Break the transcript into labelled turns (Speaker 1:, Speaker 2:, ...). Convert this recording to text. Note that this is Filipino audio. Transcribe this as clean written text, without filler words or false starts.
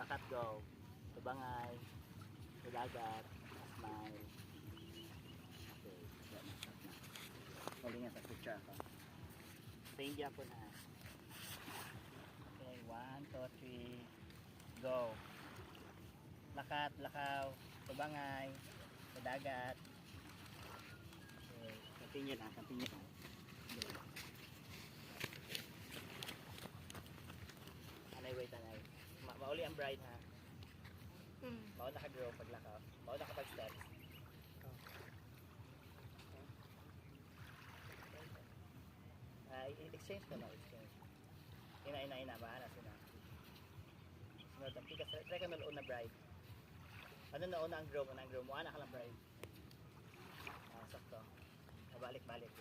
Speaker 1: lakat go. Tubangay. Sa dagat. Smile. Okay. Yan, stop na. Huli nga sa picture ako. Thank you po na. Okay, 1, 2, 3, go. Lakat, lakaw, tubangay, sa dagat. Okay, continue na, continue na. Anay, wait, anay. Mauli ang bride, ha? Mauna ka grow pag lakaw. Mauna ka pag steps. Exchange ko na, exchange. Ina, bahala sila. Sunod, ang tigas. Try ka naloon na bride. Ano na una ang grow? Una ang grow mo? Anak ka lang bride. Sakto. Balik-balik.